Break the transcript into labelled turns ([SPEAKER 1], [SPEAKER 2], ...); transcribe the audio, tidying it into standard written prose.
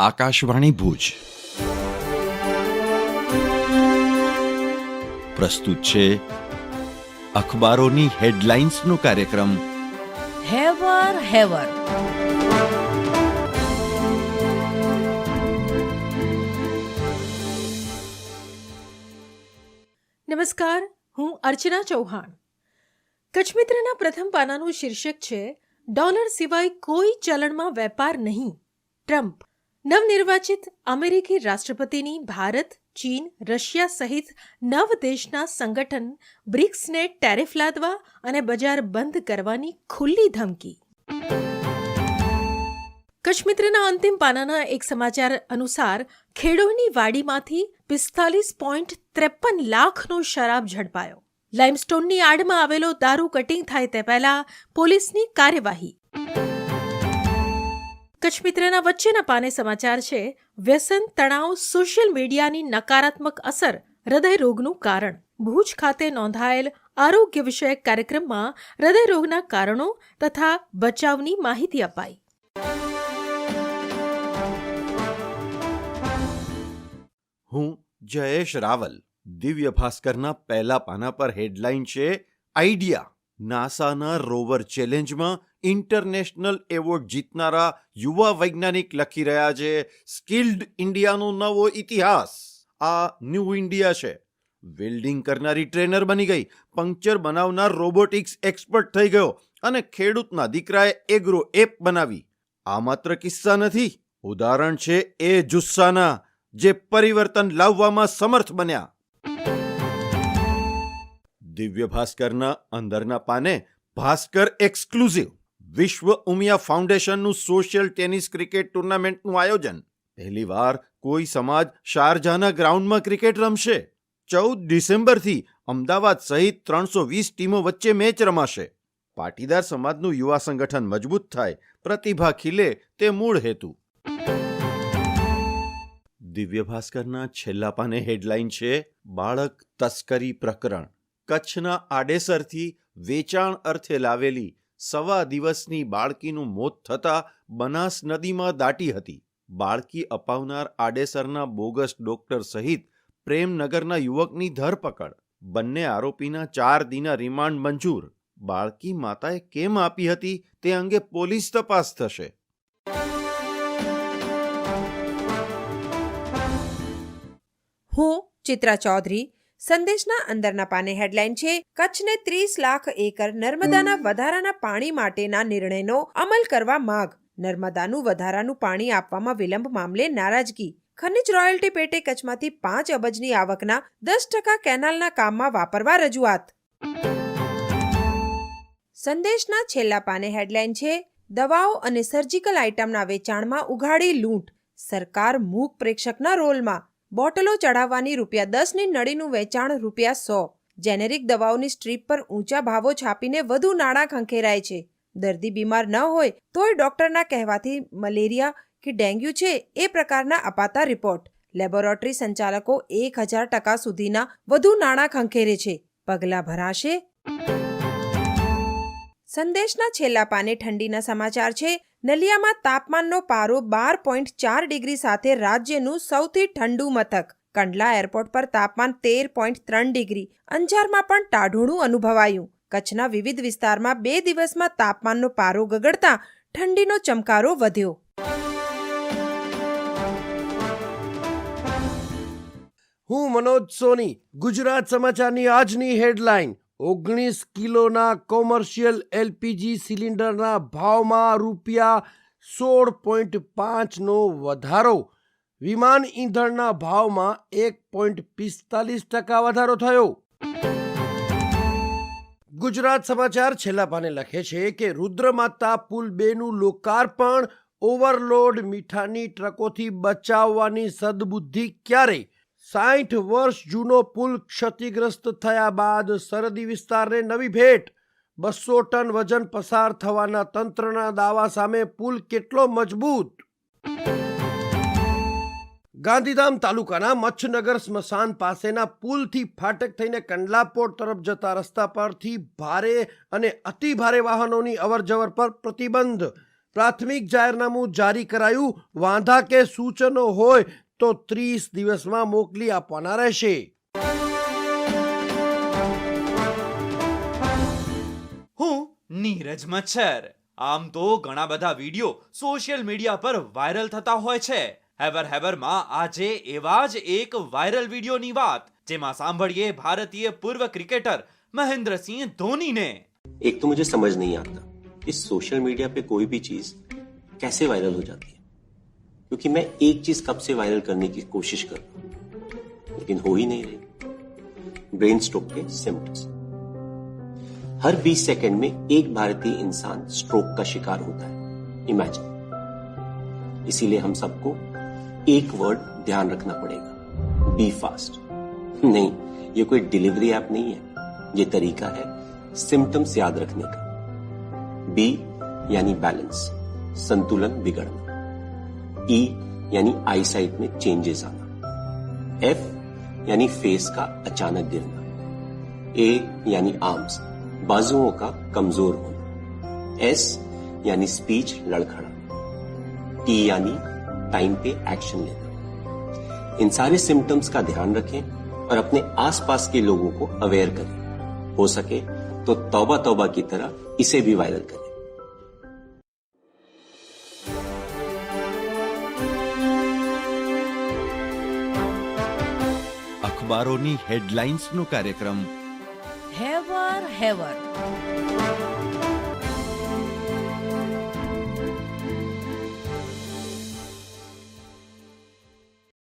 [SPEAKER 1] આકાશવાણી ભુજ પ્રસ્તુત છે અખબારોની હેડલાઇન્સનો કાર્યક્રમ
[SPEAKER 2] હેવર હેવર. નમસ્કાર, હું અર્ચના ચૌહાણ. કચ્છ મિત્રના પ્રથમ પાનાનું શીર્ષક છે ડોલર સિવાય કોઈ ચલણમાં વેપાર નહીં. ટ્રમ્પ નવનિર્વાચિત અમેરિકી રાષ્ટ્રપતિની ભારત, ચીન, રશિયા સહિત 9 દેશના સંગઠન બ્રિક્સને ટેરિફ લાદવા અને બજાર બંધ કરવાની ખુલ્લી ધમકી. કચ્છ મિત્રના અંતિમ પાનાના એક સમાચાર અનુસાર ખેડોની વાડીમાંથી 45.53 લાખનો શરાબ ઝડપાયો. લાઇમસ્ટોનની આડમાં આવેલો દારૂ કટિંગ થાય તે પહેલા પોલીસની કાર્યવાહી. કચ્છ મિત્રના વચ્ચેના પાને સમાચાર છે વ્યસન, તણાવ, સોશિયલ મીડિયાની નકારાત્મક અસર હૃદયરોગનું કારણ. ભુજ ખાતે નોંધાયેલ આરોગ્ય વિષયક કાર્યક્રમમાં હૃદયરોગના કારણો તથા બચાવની માહિતી અપાઈ.
[SPEAKER 1] હું જયેશ રાવલ. દિવ્ય ભાસ્કરના પહેલા પાના પર હેડલાઇન છે આઈડિયા. નાસાના રોવર ચેલેન્જમાં ઇન્ટરનેશનલ એવોર્ડ જીતનારા યુવા વૈજ્ઞાનિક લખી રહ્યા છે સ્કિલ્ડ ઇન્ડિયાનો નવો ઇતિહાસ. આ ન્યૂ ઇન્ડિયા છે. વેલ્ડિંગ કરનારી ટ્રેનર બની ગઈ, પંક્ચર બનાવનાર રોબોટિક્સ એક્સપર્ટ થઈ ગયો અને ખેડૂતના દીકરાએ એગ્રો એપ બનાવી. આ માત્ર કિસ્સા નથી, ઉદાહરણ છે એ જુસ્સાના જે પરિવર્તન લાવવામાં સમર્થ બન્યા. દિવ્ય ભાસ્કરના અંદરના પાને ભાસ્કર એક્સક્લુઝિવ. વિશ્વ ઉમિયા ફાઉન્ડેશનનું સોશિયલ ટેનિસ ક્રિકેટ ટુર્નામેન્ટનું આયોજન. પહેલીવાર કોઈ સમાજ શારજાહના ગ્રાઉન્ડમાં ક્રિકેટ રમશે. 14 ડિસેમ્બરથી અમદાવાદ સહિત 320 ટીમો વચ્ચે મેચ રમાશે. પાટીદાર સમાજનું યુવા સંગઠન મજબૂત થાય, પ્રતિભા ખીલે તે મૂળ હેતુ. દિવ્ય ભાસ્કરના છેલ્લા પાને હેડલાઇન છે બાળક તસ્કરી પ્રકરણ. કચ્છના આડેસરથી વેચાણ અર્થે લાવેલી 1.25 દિવસની બાળકીનું મોત થતાં બનાસ નદીમાં દાટી હતી. બાળકી અપાવનાર આડેસરના બોગસ ડોક્ટર સહિત પ્રેમનગરના યુવકની ધરપકડ. બંને આરોપીના 4 દિનના રિમાન્ડ મંજૂર. બાળકી માતાએ કેમ આપી હતી તે અંગે પોલીસ તપાસ થશે.
[SPEAKER 3] હું ચિત્રા ચૌધરી. સંદેશના અંદરના પાને હેડલાઇન છે કચ્છને 30 લાખ એકર નર્મદાના વધારાના પાણી માટેના નિર્ણયનો અમલ કરવા માંગ. નર્મદાનું વધારાનું પાણી આપવામાં વિલંબ મામલે નારાજગી. ખનિજ રોયલ્ટી પેટે કચ્છમાંથી 5 અબજની આવકના 10% કેનાલના કામમાં વાપરવા રજૂઆત. સંદેશના છેલ્લા પાને હેડલાઇન છે દવાઓ અને સર્જિકલ આઇટમના વેચાણમાં ઉઘાડી લૂંટ. સરકાર મૂક પ્રેક્ષકના રોલમાં. બોટલો ચડાવવાની ₹10ની નળીનું વેચાણ ₹100. જેનેરિક દવાઓની સ્ટ્રીપ પર ઊંચા ભાવો છાપીને વધુ નાણાં ખંખેરાય છે. દર્દી બીમાર ન હોય તોય ડોક્ટરના કહેવાથી મલેરિયા કે ડેન્ગ્યુ છે એ પ્રકારના અપાતા રિપોર્ટ. લેબોરેટરી સંચાલકો 1000% સુધીના વધુ નાણાં ખંખેરે છે. પગલાં ભરાશે? સંદેશના છેલ્લા પાને ઠંડીના સમાચાર છે નલિયામાં તાપમાનનો પારો 12.4 ડિગ્રી સાથે રાજ્યનું સૌથી ઠંડુ મથક. કંડલા એરપોર્ટ પર તાપમાન 13.3 ડિગ્રી. અંજારમાં પણ ટાઢોણું અનુભવાયું. કચ્છના વિવિધ વિસ્તારમાં 2 દિવસમાં તાપમાનનો પારો ગગડતા ઠંડીનો ચમકારો વધ્યો.
[SPEAKER 4] હું મનોજ સોની. ગુજરાત સમાચારની આજની હેડલાઇન. 19 કિલોના કોમર્શિયલ એલપીજી સિલિન્ડરના ભાવમાં ₹16.5નો વધારો. વિમાન ઈંધણના ભાવમાં 1.45% વધારો થયો. ગુજરાત સમાચાર છેલ્લા પાને લખે છે કે રુદ્રમાતા પુલ 2નું લોકાર્પણ. ઓવરલોડ મીઠાની ટ્રકોથી બચાવવાની સદબુદ્ધિ ક્યારે? 60 વર્ષ જૂનો પુલ ક્ષતિગ્રસ્ત થયા બાદ સરહદી વિસ્તારને નવી ભેટ. 200 ટન વજન પસાર થવાના તંત્રના દાવા સામે પુલ કેટલો મજબૂત? ગાંધીધામ તાલુકાના મચ્છનગર સ્મશાન પાસેના પુલથી ફાટક થઈને કંડલાપોર્ટ તરફ જતા રસ્તા પરથી ભારે અને અતિ ભારે વાહનોની અવરજવર પર પ્રતિબંધ. પ્રાથમિક જાહેરનામું જારી કરાયું. વાંધા કે સૂચનો હોય તો 30 દિવસમાં મોકલી આપવાના રહેશે.
[SPEAKER 5] હું નીરજ મચ્છર. આમ તો ઘણા બધા વિડીયો સોશિયલ મીડિયા પર વાયરલ થતા હોય છે. હેબરમાં આજે એવા જ એક વાયરલ વિડીયોની વાત, જેમાં સાંભળીએ ભારતીય પૂર્વ ક્રિકેટર મહેન્દ્રસિંહ ધોનીને.
[SPEAKER 6] एक तो मुझे समझ नहीं आता कि सोशल मीडिया पे कोई भी चीज कैसे वायरल हो जाती है, क्योंकि मैं एक चीज कब से वायरल करने की कोशिश कर रहा हूं लेकिन हो ही नहीं रही. ब्रेन स्ट्रोक के सिम्टम्स. हर 20 सेकंड में एक भारतीय इंसान स्ट्रोक का शिकार होता है. इमेजिन. इसीलिए हम सबको एक वर्ड ध्यान रखना पड़ेगा, बी फास्ट. नहीं, ये कोई डिलीवरी ऐप नहीं है, ये तरीका है सिम्टम्स याद रखने का. बी यानी बैलेंस, संतुलन बिगड़ना. ई यानी आईसाइट में चेंजेस आना. एफ यानी फेस का अचानक गिरना. ए यानी आर्म्स, बाजुओं का कमजोर होना. एस यानी स्पीच लड़खड़ाना. टी यानी टाइम पे एक्शन लेना. इन सारे सिम्टम्स का ध्यान रखें और अपने आसपास के लोगों को अवेयर करें. हो सके तो तौबा तौबा की तरह इसे भी वायरल करें.
[SPEAKER 1] અખબારોની હેડલાઇન્સનો કાર્યક્રમ
[SPEAKER 7] હેવર.